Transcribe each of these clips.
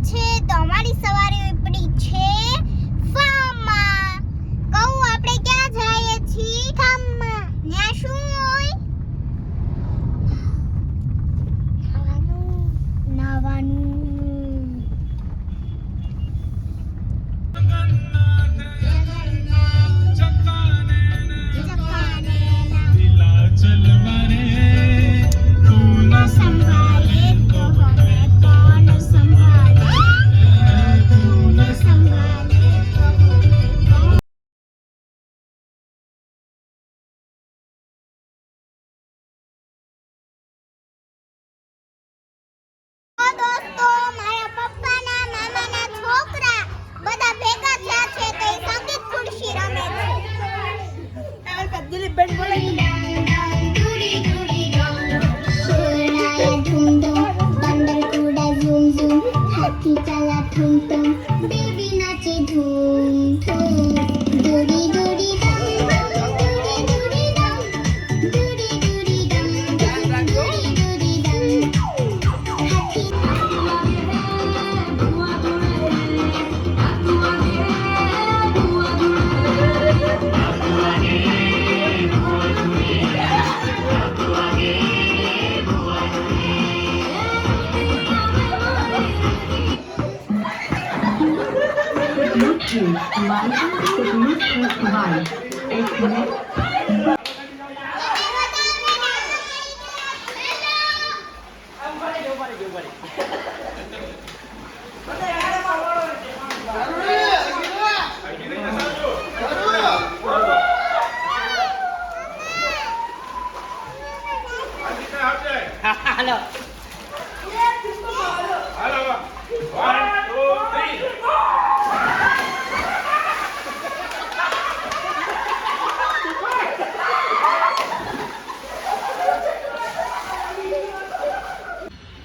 છે તો અમારી સવારે ઉપડી છે ફાર્મમાં. કહું આપણે ક્યાં જઈએ છીએ? ફાર્મમાં. ત્યાં શું હોય? નાવાનું.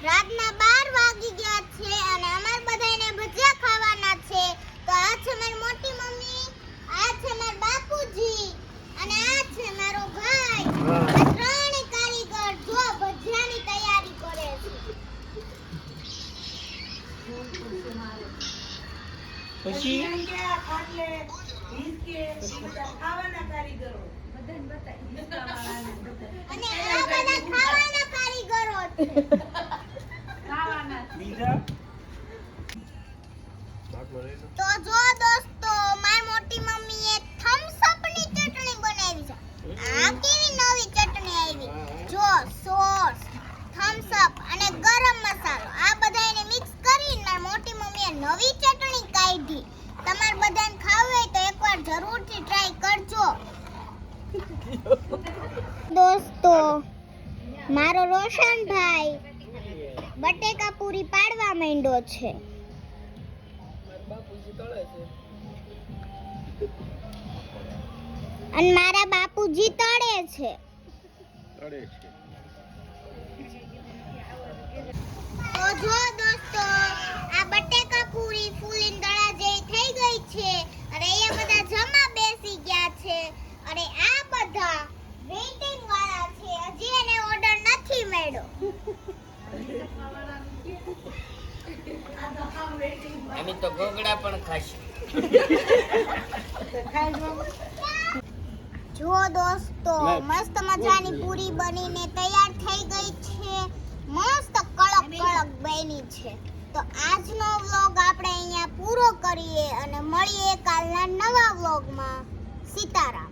રાતના 12 વાગી ગયા છે અને અમાર બધાને ભજીયા ખાવાના છે. તો આ છે મારી મોટી મમ્મી, આ છે મારા બાપુજી અને આ છે મારો ભાઈ. આ ત્રણે કારીગર જો ભજીયાની તૈયારી કરે છે. પછી ખાવાના કારીગરો બધાને બતાવી અને આ બધા ખાવાના કારીગરો છે. તો જો દોસ્તો મારી મોટી મમ્મીએ થમ્સ અપ ની ચટણી બનાવી છે. આ કેવી નવી ચટણી આવી જો સોસ, થમ્સ અપ અને ગરમ મસાલો આ બધાને મિક્સ કરીને મારી મોટી મમ્મીએ નવી ચટણી કાઢી. તમારે બધાને ખાવું હોય તો એકવાર જરૂરથી ટ્રાય કરજો. દોસ્તો મારો રોશનભાઈ બટેકા પૂરી પાડવા માંડ્યો છે. અને મારા બાપુજી તળે છે. તો જો દોસ્તો આ બટેકા પૂરી ફૂલીને દળા જેવી થઈ ગઈ છે અને અહીંયા બધા જમા બેસી ગયા છે અને આ બધા વેઇટિંગ વાળા છે. હજી એને ઓર્ડર નથી મળ્યો. અમે તો ગોગડા પણ ખાશું. જો દોસ્તો મસ્ત મજાની પૂરી બનીને તૈયાર થઈ ગઈ છે. મસ્ત કડક કડક બની છે. તો આજનો વ્લોગ આપણે અહીંયા પૂરો કરીએ અને મળીએ કાલના નવા વ્લોગમાં. સીતારામ.